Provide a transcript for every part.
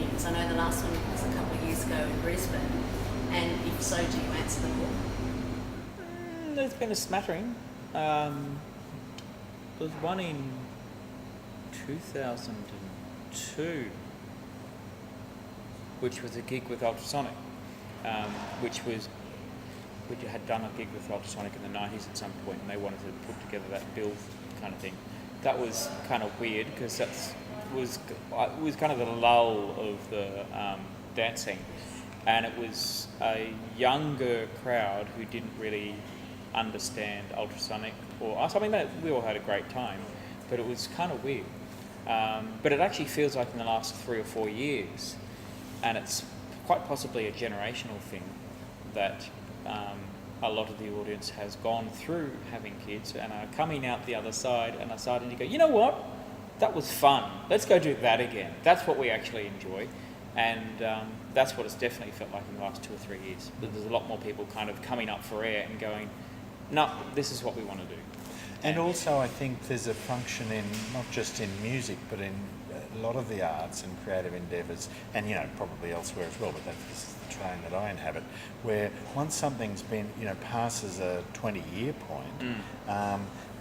reunions? I know the last one was a couple of years ago in Brisbane, and if so, do you answer them all? There's been a smattering. There was one in 2002, which was a gig with Ultrasonic, which had done a gig with Ultrasonic in the 90s at some point, and they wanted to put together that bill kind of thing. That was kind of weird because it was kind of the lull of the dancing, and it was a younger crowd who didn't really understand Ultrasonic or us. I mean, we all had a great time, but it was kind of weird. But it actually feels like in the last 3 or 4 years, and it's quite possibly a generational thing, that a lot of the audience has gone through having kids and are coming out the other side and are starting to go, you know what, that was fun, let's go do that again. That's what we actually enjoy, and that's what it's definitely felt like in the last 2 or 3 years. There's a lot more people kind of coming up for air and going, no, this is what we want to do. And also I think there's a function in, not just in music, but in a lot of the arts and creative endeavours, and probably elsewhere as well, but that's the train that I inhabit, where once something's been, passes a 20-year point,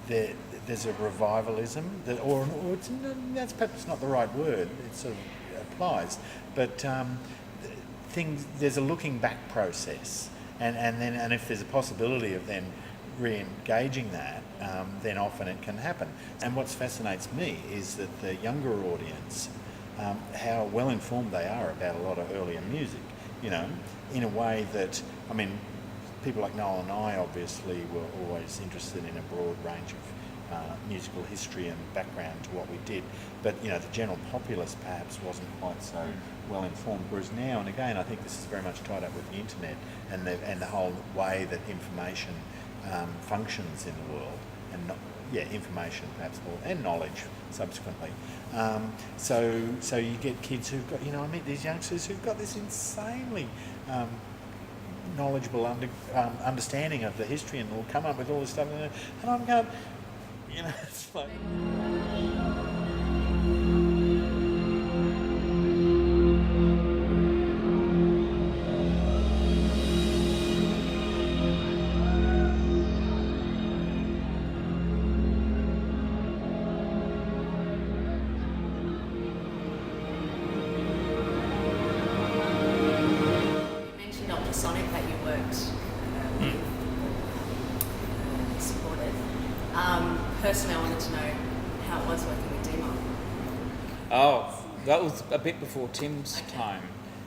there's a revivalism, that's perhaps not the right word, it sort of applies, but there's a looking back process, and if there's a possibility of then re-engaging that, then often it can happen. And what fascinates me is that the younger audience, how well informed they are about a lot of earlier music, in a way that, people like Noel and I obviously were always interested in a broad range of musical history and background to what we did, but the general populace perhaps wasn't quite so well informed, whereas now and again I think this is very much tied up with the internet and the whole way that information functions in the world, and information perhaps more, and knowledge subsequently. So you get kids who've got, I meet these youngsters who've got this insanely knowledgeable understanding of the history, and will come up with all this stuff, and I'm going, it's like... Sonic that you worked supported. Personally, I wanted to know how it was working with D-Mob. Oh, that was a bit before Tim's time.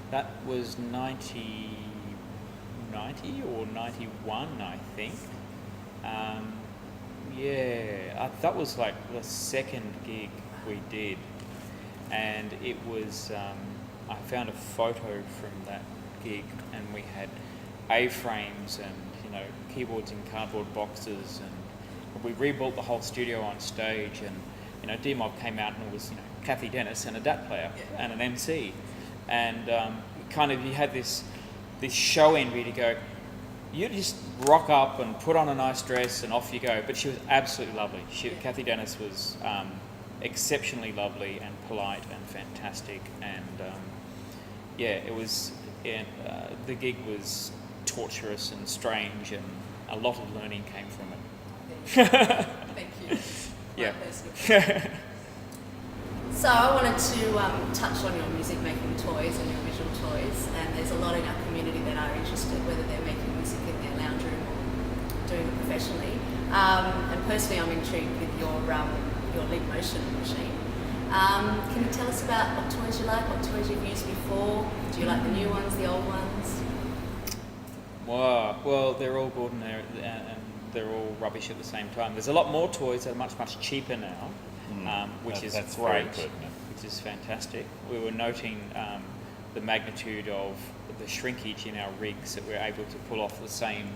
That was 90 or 91, I think. That was like the second gig we did, and it was. I found a photo from that gig, and we had A-frames and keyboards in cardboard boxes, and we rebuilt the whole studio on stage, and D-Mob came out and it was Kathy Dennis and a DAT player and an MC, and you had this show envy to go, you just rock up and put on a nice dress and off you go. But she was absolutely lovely. Kathy Dennis was exceptionally lovely and polite and fantastic, and it was. The gig was torturous and strange, and a lot of learning came from it. Thank you. Yeah. So I wanted to touch on your music making toys and your visual toys, and there's a lot in our community that are interested, whether they're making music in their lounge room or doing it professionally. And personally, I'm intrigued with your Leap Motion machine. Can you tell us about what toys you like, what toys you've used before? Do you like the new ones, the old ones? Well, they're all good and they're all rubbish at the same time. There's a lot more toys that are much, much cheaper now, which is great, which is fantastic. We were noting the magnitude of the shrinkage in our rigs, that we're able to pull off the same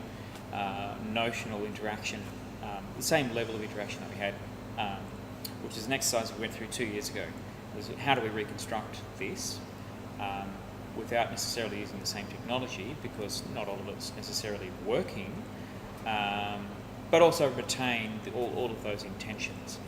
notional interaction, the same level of interaction that we had, which is an exercise we went through 2 years ago. Was how do we reconstruct this without necessarily using the same technology, because not all of it's necessarily working, but also retain all of those intentions.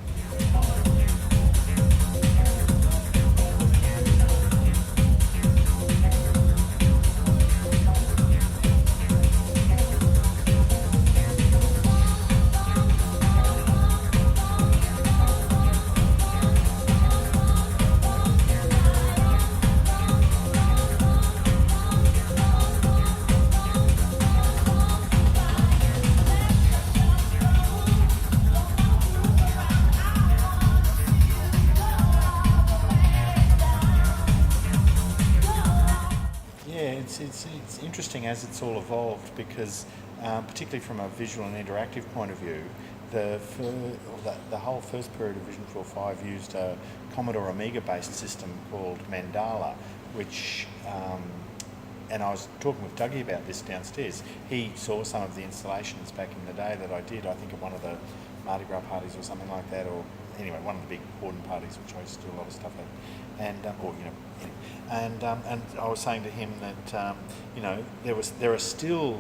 it's interesting as it's all evolved because, particularly from a visual and interactive point of view, the whole first period of Vision 4.5 used a Commodore Amiga-based system called Mandala, which, and I was talking with Dougie about this downstairs. He saw some of the installations back in the day that I did, I think at one of the Mardi Gras parties or something like that, or anyway, one of the big Warden parties, which I used to do a lot of stuff at, and and I was saying to him that there are still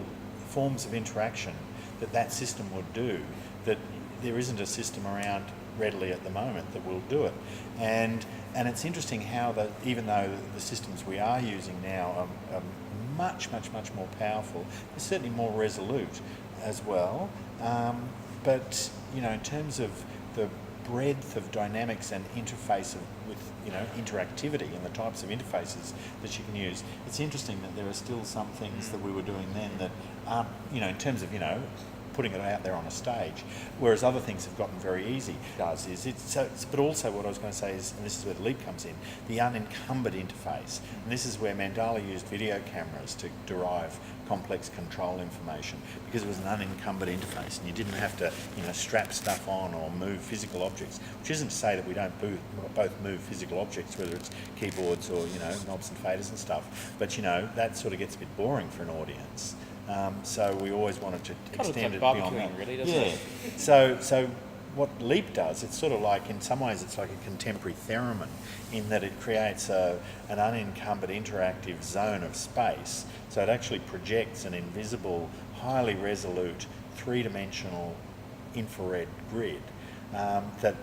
forms of interaction that system would do that there isn't a system around readily at the moment that will do it, and it's interesting how that even though the systems we are using now are much more powerful, they're certainly more resolute as well, but in terms of the breadth of dynamics and interface with interactivity and the types of interfaces that you can use, it's interesting that there are still some things that we were doing then that aren't, in terms of putting it out there on a stage, whereas other things have gotten very easy. But also what I was going to say is, and this is where the leap comes in, the unencumbered interface. And this is where Mandala used video cameras to derive complex control information, because it was an unencumbered interface and you didn't have to strap stuff on or move physical objects, which isn't to say that we don't both move physical objects, whether it's keyboards or knobs and faders and stuff, but that sort of gets a bit boring for an audience. So we always wanted to extend it beyond that. Really, doesn't it? So what Leap does, it's sort of like, in some ways, it's like a contemporary theremin in that it creates an unencumbered interactive zone of space. So it actually projects an invisible, highly resolute, three-dimensional infrared grid that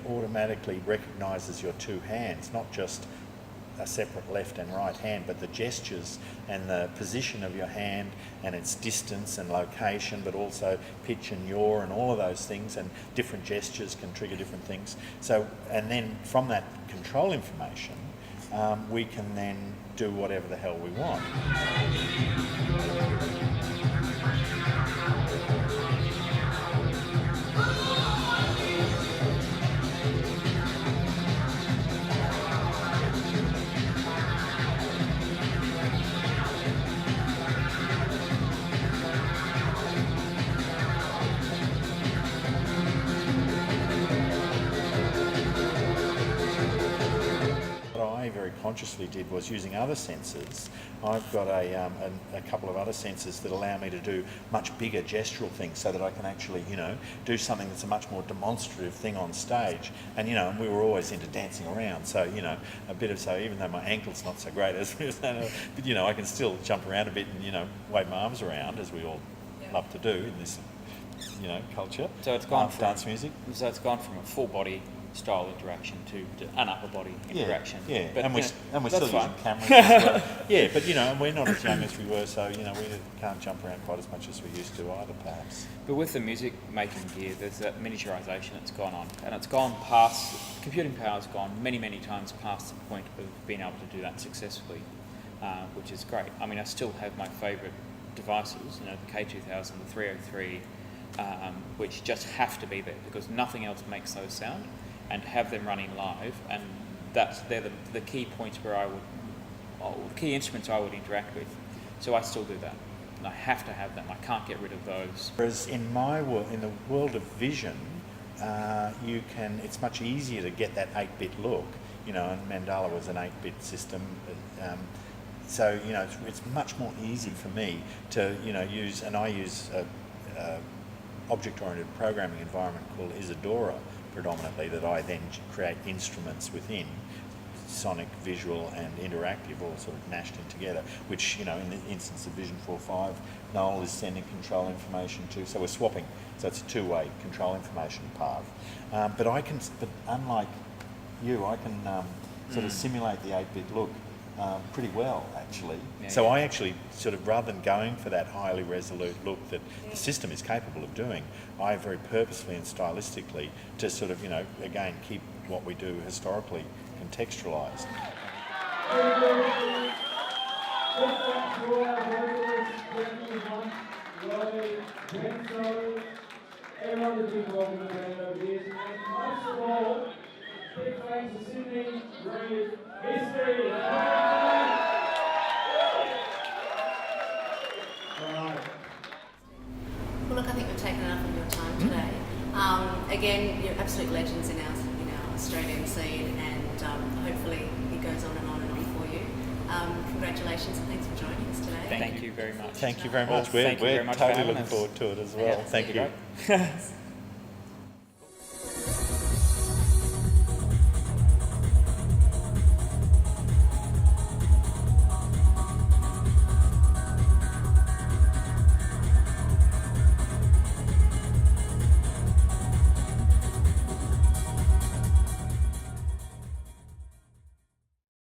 automatically recognises your two hands, not just a separate left and right hand, but the gestures and the position of your hand and its distance and location, but also pitch and yaw and all of those things, and different gestures can trigger different things. So, and then from that control information, we can then do whatever the hell we want. Very consciously did was using other sensors. I've got a couple of other sensors that allow me to do much bigger gestural things, so that I can actually do something that's a much more demonstrative thing on stage. And and we were always into dancing around, so a bit of, so even though my ankle's not so great as but I can still jump around a bit and wave my arms around, as we all love to do in this culture. So it's gone from dance music. So it's gone from a full body style interaction to an upper body interaction. Yeah, but, and we're still fine. using cameras as well. Yeah, but and we're not as young as we were, so we can't jump around quite as much as we used to either, perhaps. But with the music making gear, there's that miniaturization that's gone on, and it's gone past, computing power's gone many times past the point of being able to do that successfully, which is great. I mean, I still have my favourite devices, the K2000, the 303, which just have to be there because nothing else makes those sound, and have them running live, and they're the key points where key instruments I would interact with. So I still do that, and I have to have them. I can't get rid of those. Whereas in my world, in the world of vision, it's much easier to get that 8-bit look, and Mandala was an 8-bit system. So it's much more easy for me to use, and I use a object-oriented programming environment called Isadora predominantly, that I then create instruments within, sonic, visual and interactive, all sort of mashed in together, which in the instance of Vision 4.5, Noel is sending control information to, so we're swapping, so it's a two-way control information path. But unlike you, I can sort of simulate the 8-bit look pretty well, actually. I actually sort of, rather than going for that highly resolute look that the system is capable of doing, I very purposefully and stylistically to sort of, again, keep what we do historically contextualised. Big thanks to Sydney, Rave, history. Again, you're absolute legends in our Australian scene, and hopefully it goes on and on and on for you. Congratulations and thanks for joining us today. Thank you very much. Thank you very Well, much. thank you very We're much for totally having looking us. forward to it as well. Yeah, Thank you. great.